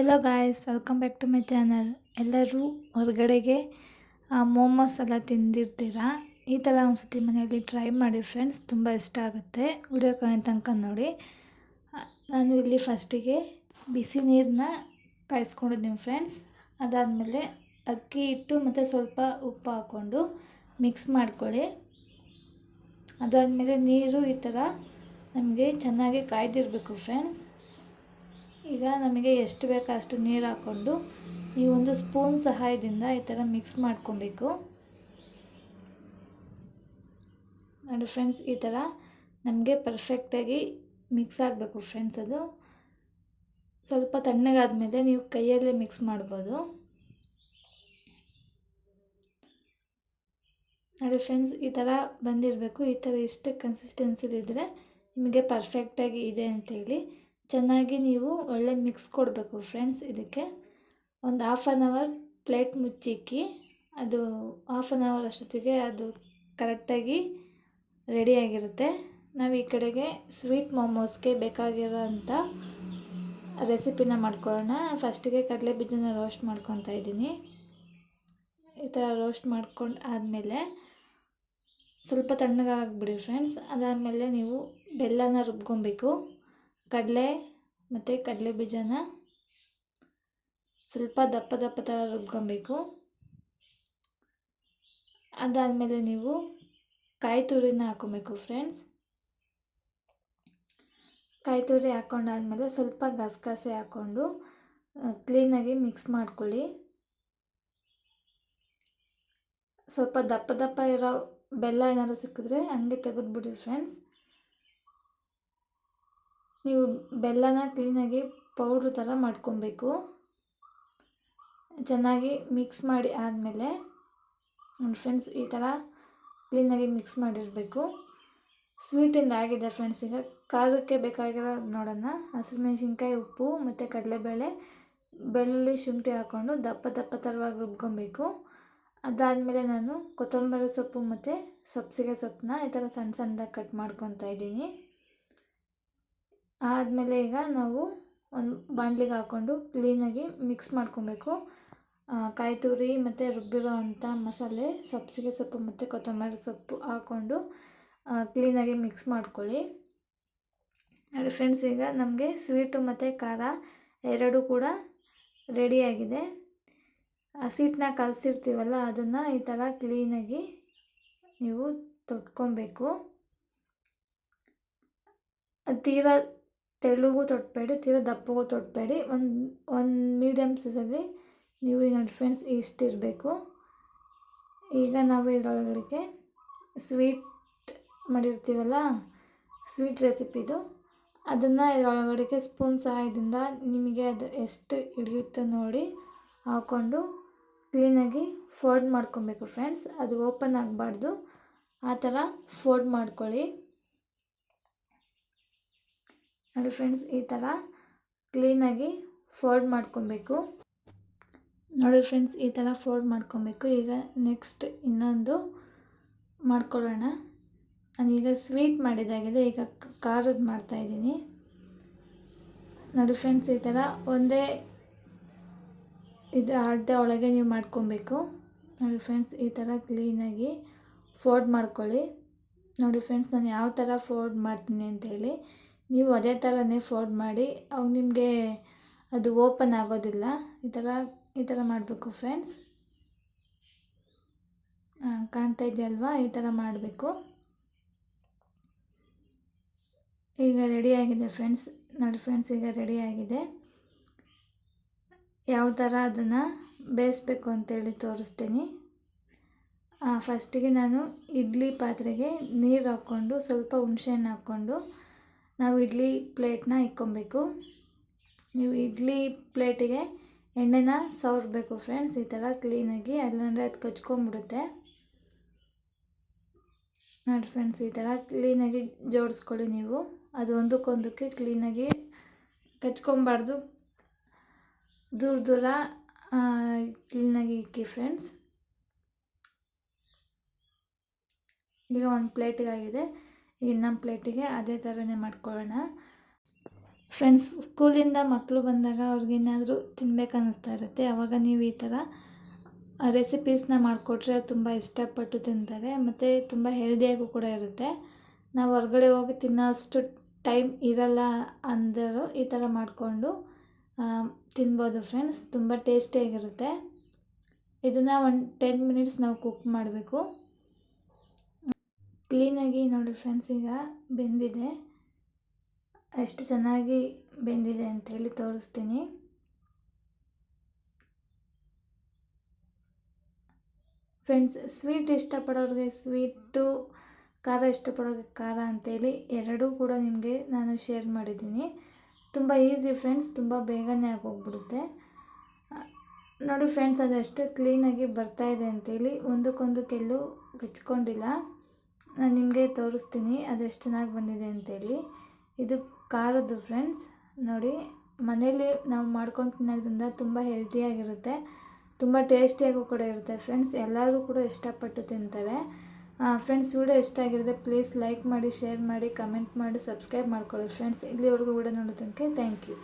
Hello guys, welcome back to my channel. ಎಲ್ಲರೂ ಹೊರಗಡೆಗೆ ಮೋಮೋಸ್ ಎಲ್ಲ ತಿಂದಿರ್ತೀರಾ. ಈ ಥರ ಒಂದು ಸತಿ ಮನೆಯಲ್ಲಿ ಟ್ರೈ ಮಾಡಿ ಫ್ರೆಂಡ್ಸ್, ತುಂಬ ಇಷ್ಟ ಆಗುತ್ತೆ. ವಿಡಿಯೋ ತನಕ ನೋಡಿ. ನಾನು ಇಲ್ಲಿ ಫಸ್ಟಿಗೆ ಬಿಸಿ ನೀರನ್ನ ಕಾಯಿಸ್ಕೊಂಡಿದ್ದೀನಿ ಫ್ರೆಂಡ್ಸ್. ಅದಾದಮೇಲೆ ಅಕ್ಕಿ ಹಿಟ್ಟು ಮತ್ತು ಸ್ವಲ್ಪ ಉಪ್ಪು ಹಾಕ್ಕೊಂಡು ಮಿಕ್ಸ್ ಮಾಡ್ಕೊಳ್ಳಿ. ಅದಾದಮೇಲೆ ನೀರು ಈ ಥರ ನಮಗೆ ಚೆನ್ನಾಗಿ ಕಾಯ್ದಿರಬೇಕು ಫ್ರೆಂಡ್ಸ್. ಈಗ ನಮಗೆ ಎಷ್ಟು ಬೇಕೋ ಅಷ್ಟು ನೀರು ಹಾಕ್ಕೊಂಡು ಈ ಒಂದು ಸ್ಪೂನ್ ಸಹಾಯದಿಂದ ಈ ಥರ ಮಿಕ್ಸ್ ಮಾಡ್ಕೊಬೇಕು ನೋಡಿ ಫ್ರೆಂಡ್ಸ್. ಈ ಥರ ನಮಗೆ ಪರ್ಫೆಕ್ಟಾಗಿ ಮಿಕ್ಸ್ ಆಗಬೇಕು ಫ್ರೆಂಡ್ಸ್. ಅದು ಸ್ವಲ್ಪ ತಣ್ಣಗಾದ್ಮೇಲೆ ನೀವು ಕೈಯಲ್ಲೇ ಮಿಕ್ಸ್ ಮಾಡ್ಬೋದು ನೋಡಿ ಫ್ರೆಂಡ್ಸ್. ಈ ಥರ ಬಂದಿರಬೇಕು. ಈ ಥರ ಇಷ್ಟು ಕನ್ಸಿಸ್ಟೆನ್ಸಿಲಿದ್ದರೆ ನಿಮಗೆ ಪರ್ಫೆಕ್ಟಾಗಿ ಇದೆ ಅಂತೇಳಿ. ಚೆನ್ನಾಗಿ ನೀವು ಒಳ್ಳೆ ಮಿಕ್ಸ್ ಕೊಡಬೇಕು ಫ್ರೆಂಡ್ಸ್. ಇದಕ್ಕೆ ಒಂದು ಹಾಫ್ ಆನ್ ಅವರ್ ಪ್ಲೇಟ್ ಮುಚ್ಚಿಕ್ಕಿ, ಅದು ಹಾಫ್ ಆನ್ ಅವರ್ ಅಷ್ಟೊತ್ತಿಗೆ ಅದು ಕರೆಕ್ಟಾಗಿ ರೆಡಿಯಾಗಿರುತ್ತೆ. ನಾವು ಈ ಕಡೆಗೆ ಸ್ವೀಟ್ ಮೋಮೋಸ್ಗೆ ಬೇಕಾಗಿರೋಂಥ ರೆಸಿಪಿನ ಮಾಡ್ಕೊಳ್ಳೋಣ. ಫಸ್ಟಿಗೆ ಕಡಲೆ ಬೀಜನ ರೋಸ್ಟ್ ಮಾಡ್ಕೊತಾ ಇದ್ದೀನಿ. ಈ ಥರ ರೋಸ್ಟ್ ಮಾಡ್ಕೊಂಡು ಆದಮೇಲೆ ಸ್ವಲ್ಪ ತಣ್ಣಗಾಗ್ಬಿಡಿ ಫ್ರೆಂಡ್ಸ್. ಅದಾದಮೇಲೆ ನೀವು ಬೆಲ್ಲನ ರುಬ್ಕೊಬೇಕು. ಕಡಲೆ ಮತ್ತು ಕಡಲೆ ಬೀಜನ ಸ್ವಲ್ಪ ದಪ್ಪ ಥರ ರುಬ್ಕೊಬೇಕು. ಅದಾದಮೇಲೆ ನೀವು ಕಾಯಿ ತುರಿನ ಹಾಕ್ಕೊಬೇಕು ಫ್ರೆಂಡ್ಸ್. ಕಾಯಿ ತುರಿ ಹಾಕ್ಕೊಂಡಾದ್ಮೇಲೆ ಸ್ವಲ್ಪ ಗಸಗಸೆ ಹಾಕ್ಕೊಂಡು ಕ್ಲೀನಾಗಿ ಮಿಕ್ಸ್ ಮಾಡ್ಕೊಳ್ಳಿ. ಸ್ವಲ್ಪ ದಪ್ಪ ಇರೋ ಬೆಲ್ಲ ಏನಾದರೂ ಸಿಕ್ಕಿದ್ರೆ ಹಂಗೆ ತೆಗೆದುಬಿಡಿ ಫ್ರೆಂಡ್ಸ್. ನೀವು ಬೆಲ್ಲನ ಕ್ಲೀನಾಗಿ ಪೌಡ್ರ್ ಥರ ಮಾಡ್ಕೊಬೇಕು. ಚೆನ್ನಾಗಿ ಮಿಕ್ಸ್ ಮಾಡಿ ಆದಮೇಲೆ ಫ್ರೆಂಡ್ಸ್ ಈ ಥರ ಕ್ಲೀನಾಗಿ ಮಿಕ್ಸ್ ಮಾಡಿರಬೇಕು. ಸ್ವೀಟಿಂದ ಆಗಿದೆ ಫ್ರೆಂಡ್ಸ್. ಈಗ ಖಾರಕ್ಕೆ ಬೇಕಾಗಿರೋ ನೋಡೋಣ. ಹಸಿಮೆಣ್ಸಿನ್ಕಾಯಿ, ಉಪ್ಪು ಮತ್ತು ಕಡಲೆಬೇಳೆ, ಬೆಳ್ಳುಳ್ಳಿ, ಶುಂಠಿ ಹಾಕ್ಕೊಂಡು ದಪ್ಪ ಥರವಾಗಿ ರುಬ್ಕೊಬೇಕು. ಅದಾದಮೇಲೆ ನಾನು ಕೊತ್ತಂಬರಿ ಸೊಪ್ಪು ಮತ್ತು ಸಬ್ಸಿಗೆ ಸೊಪ್ಪನ್ನ ಈ ಥರ ಸಣ್ಣದಾಗಿ ಕಟ್ ಮಾಡ್ಕೊತಾ ಇದ್ದೀನಿ. ಆದಮೇಲೆ ಈಗ ನಾವು ಒಂದು ಬಾಣಲಿಗೆ ಹಾಕ್ಕೊಂಡು ಕ್ಲೀನಾಗಿ ಮಿಕ್ಸ್ ಮಾಡ್ಕೊಬೇಕು. ಕಾಯಿ ತುರಿ ಮತ್ತು ರುಬ್ಬಿರೋ ಅಂಥ ಮಸಾಲೆ, ಸಬ್ಸಿಗೆ ಸೊಪ್ಪು ಮತ್ತು ಕೊತ್ತಂಬರಿ ಸೊಪ್ಪು ಹಾಕ್ಕೊಂಡು ಕ್ಲೀನಾಗಿ ಮಿಕ್ಸ್ ಮಾಡ್ಕೊಳ್ಳಿ ನೋಡಿ ಫ್ರೆಂಡ್ಸ್. ಈಗ ನಮಗೆ ಸ್ವೀಟು ಮತ್ತು ಖಾರ ಎರಡೂ ಕೂಡ ರೆಡಿಯಾಗಿದೆ. ಹಸಿಟ್ಟನ್ನ ಕಲಸಿರ್ತೀವಲ್ಲ, ಅದನ್ನು ಈ ಥರ ಕ್ಲೀನಾಗಿ ನೀವು ತೊಟ್ಕೊಬೇಕು. ತೀರಾ ತೆಳ್ಳಗೂ ತೊಟ್ಟಬೇಡಿ, ತೀರಾ ದಪ್ಪಗೂ ತೊಟ್ಟಬೇಡಿ. ಒಂದು ಮೀಡಿಯಮ್ ಸೈಜಲ್ಲಿ ನೀವು ನೋಡಿ ಫ್ರೆಂಡ್ಸ್ ಇಷ್ಟಿರಬೇಕು. ಈಗ ನಾವು ಇದರೊಳಗಡೆಗೆ ಸ್ವೀಟ್ ಮಾಡಿರ್ತೀವಲ್ಲ, ಸ್ವೀಟ್ ರೆಸಿಪಿದು, ಅದನ್ನು ಇದರೊಳಗಡೆಗೆ ಸ್ಪೂನ್ ಸಹಾಯದಿಂದ ನಿಮಗೆ ಅದು ಎಷ್ಟು ಹಿಡಿಯುತ್ತೋ ನೋಡಿ ಹಾಕ್ಕೊಂಡು ಕ್ಲೀನಾಗಿ ಫೋಲ್ಡ್ ಮಾಡ್ಕೊಬೇಕು ಫ್ರೆಂಡ್ಸ್. ಅದು ಓಪನ್ ಆಗಬಾರ್ದು, ಆ ಥರ ಫೋಲ್ಡ್ ಮಾಡ್ಕೊಳ್ಳಿ ನೋಡಿ ಫ್ರೆಂಡ್ಸ್. ಈ ಥರ ಕ್ಲೀನಾಗಿ ಫೋಲ್ಡ್ ಮಾಡ್ಕೊಬೇಕು ನೋಡಿ ಫ್ರೆಂಡ್ಸ್. ಈ ಥರ ಫೋಲ್ಡ್ ಮಾಡ್ಕೊಬೇಕು. ಈಗ ನೆಕ್ಸ್ಟ್ ಇನ್ನೊಂದು ಮಾಡ್ಕೊಳ್ಳೋಣ. ನಾನೀಗ ಸ್ವೀಟ್ ಮಾಡಿದಾಗಿದೆ, ಈಗ ಖಾರದ್ದು ಮಾಡ್ತಾಯಿದ್ದೀನಿ ನೋಡಿ ಫ್ರೆಂಡ್ಸ್. ಈ ಥರ ಒಂದೇ ಇದು ಅಳತೆ ಒಳಗೆ ನೀವು ಮಾಡ್ಕೊಬೇಕು ನೋಡಿ ಫ್ರೆಂಡ್ಸ್. ಈ ಥರ ಕ್ಲೀನಾಗಿ ಫೋಲ್ಡ್ ಮಾಡ್ಕೊಳ್ಳಿ ನೋಡಿ ಫ್ರೆಂಡ್ಸ್. ನಾನು ಯಾವ ಥರ ಫೋಲ್ಡ್ ಮಾಡ್ತೀನಿ ಅಂತೇಳಿ ನೀವು ಅದೇ ಥರನೇ ಫೋಲ್ಡ್ ಮಾಡಿ. ಅವಾಗ ನಿಮಗೆ ಅದು ಓಪನ್ ಆಗೋದಿಲ್ಲ. ಈ ಥರ ಮಾಡಬೇಕು ಫ್ರೆಂಡ್ಸ್. ಕಾಣ್ತಾ ಇದೆಯಲ್ವಾ? ಈ ಥರ ಮಾಡಬೇಕು. ಈಗ ರೆಡಿಯಾಗಿದೆ ಫ್ರೆಂಡ್ಸ್ ನೋಡಿ ಫ್ರೆಂಡ್ಸ್. ಈಗ ರೆಡಿಯಾಗಿದೆ. ಯಾವ ಥರ ಅದನ್ನು ಬೇಯಿಸ್ಬೇಕು ಅಂತೇಳಿ ತೋರಿಸ್ತೀನಿ. ಫಸ್ಟಿಗೆ ನಾನು ಇಡ್ಲಿ ಪಾತ್ರೆಗೆ ನೀರು ಹಾಕ್ಕೊಂಡು ಸ್ವಲ್ಪ ಹುಣಸೆಹಣ್ಣು ಹಾಕ್ಕೊಂಡು ನಾವು ಇಡ್ಲಿ ಪ್ಲೇಟ್ನ ಇಕ್ಕೊಬೇಕು. ನೀವು ಇಡ್ಲಿ ಪ್ಲೇಟಿಗೆ ಎಣ್ಣೆನ ಸವರಬೇಕು ಫ್ರೆಂಡ್ಸ್. ಈ ಥರ ಕ್ಲೀನಾಗಿ, ಅಲ್ಲಂದರೆ ಅದು ಕಚ್ಕೊಂಡ್ಬಿಡುತ್ತೆ ನೋಡಿ ಫ್ರೆಂಡ್ಸ್. ಈ ಥರ ಕ್ಲೀನಾಗಿ ಜೋಡಿಸ್ಕೊಳ್ಳಿ ನೀವು. ಅದು ಒಂದಕ್ಕೊಂದಕ್ಕೆ ಕ್ಲೀನಾಗಿ ಕಚ್ಕೊಬಾರ್ದು, ದೂರ ಕ್ಲೀನಾಗಿ ಇಕ್ಕಿ ಫ್ರೆಂಡ್ಸ್. ಈಗ ಒಂದು ಪ್ಲೇಟಿಗಾಗಿದೆ, ಇನ್ನೊಂದು ಪ್ಲೇಟಿಗೆ ಅದೇ ಥರನೇ ಮಾಡ್ಕೊಳ್ಳೋಣ. ಫ್ರೆಂಡ್ಸ್, ಸ್ಕೂಲಿಂದ ಮಕ್ಕಳು ಬಂದಾಗ ಅವ್ರಿಗೇನಾದರೂ ತಿನ್ಬೇಕು ಅನ್ನಿಸ್ತಾ ಇರುತ್ತೆ. ಆವಾಗ ನೀವು ಈ ಥರ ರೆಸಿಪೀಸ್ನ ಮಾಡಿಕೊಟ್ರೆ ಅವ್ರು ತುಂಬ ಇಷ್ಟಪಟ್ಟು ತಿಂತಾರೆ ಮತ್ತು ತುಂಬ ಹೆಲ್ದಿಯಾಗೂ ಕೂಡ ಇರುತ್ತೆ. ನಾವು ಹೊರಗಡೆ ಹೋಗಿ ತಿನ್ನೋ ಅಷ್ಟು ಟೈಮ್ ಇರಲ್ಲ ಅಂದರೂ ಈ ಥರ ಮಾಡಿಕೊಂಡು ತಿನ್ಬೋದು ಫ್ರೆಂಡ್ಸ್. ತುಂಬ ಟೇಸ್ಟಿಯಾಗಿರುತ್ತೆ. ಇದನ್ನು ಒಂದು 10 ಮಿನಿಟ್ಸ್ ನಾವು ಕುಕ್ ಮಾಡಬೇಕು. ಕ್ಲೀನಾಗಿ ನೋಡಿ ಫ್ರೆಂಡ್ಸ್, ಈಗ ಬೆಂದಿದೆ. ಎಷ್ಟು ಚೆನ್ನಾಗಿ ಬೆಂದಿದೆ ಅಂತೇಳಿ ತೋರಿಸ್ತೀನಿ. ಫ್ರೆಂಡ್ಸ್, ಸ್ವೀಟ್ ಇಷ್ಟಪಡೋರಿಗೆ ಸ್ವೀಟು, ಖಾರ ಇಷ್ಟಪಡೋರಿಗೆ ಖಾರ ಅಂತೇಳಿ ಎರಡೂ ಕೂಡ ನಿಮಗೆ ನಾನು ಶೇರ್ ಮಾಡಿದ್ದೀನಿ. ತುಂಬ ಈಸಿ ಫ್ರೆಂಡ್ಸ್, ತುಂಬ ಬೇಗನೆ ಆಗೋಗ್ಬಿಡುತ್ತೆ. ನೋಡಿ ಫ್ರೆಂಡ್ಸ್, ಅದೆಷ್ಟು ಕ್ಲೀನಾಗಿ ಬರ್ತಾಯಿದೆ ಅಂತೇಳಿ, ಒಂದಕ್ಕೊಂದಕ್ಕೆಲ್ಲೂ ಗಚ್ಕೊಂಡಿಲ್ಲ. ನಾನು ನಿಮಗೆ ತೋರಿಸ್ತೀನಿ ಅದೆಷ್ಟು ಚೆನ್ನಾಗಿ ಬಂದಿದೆ ಅಂತೇಳಿ. ಇದು ಖಾರದ್ದು ಫ್ರೆಂಡ್ಸ್. ನೋಡಿ, ಮನೇಲಿ ನಾವು ಮಾಡ್ಕೊಂಡು ತಿನ್ನೋದ್ರಿಂದ ತುಂಬ ಹೆಲ್ತಿಯಾಗಿರುತ್ತೆ, ತುಂಬ ಟೇಸ್ಟಿಯಾಗೂ ಕೂಡ ಇರುತ್ತೆ ಫ್ರೆಂಡ್ಸ್. ಎಲ್ಲರೂ ಕೂಡ ಇಷ್ಟಪಟ್ಟು ತಿಂತಾರೆ. ಫ್ರೆಂಡ್ಸ್, ವಿಡಿಯೋ ಇಷ್ಟ ಆಗಿದ್ರೆ ಪ್ಲೀಸ್ ಲೈಕ್ ಮಾಡಿ, ಶೇರ್ ಮಾಡಿ, ಕಮೆಂಟ್ ಮಾಡಿ, ಸಬ್ಸ್ಕ್ರೈಬ್ ಮಾಡ್ಕೊಳ್ಳಿ ಫ್ರೆಂಡ್ಸ್. ಇಲ್ಲಿವರೆಗೂ ವಿಡಿಯೋ ನೋಡೋದಕ್ಕೆ ಥ್ಯಾಂಕ್ ಯು.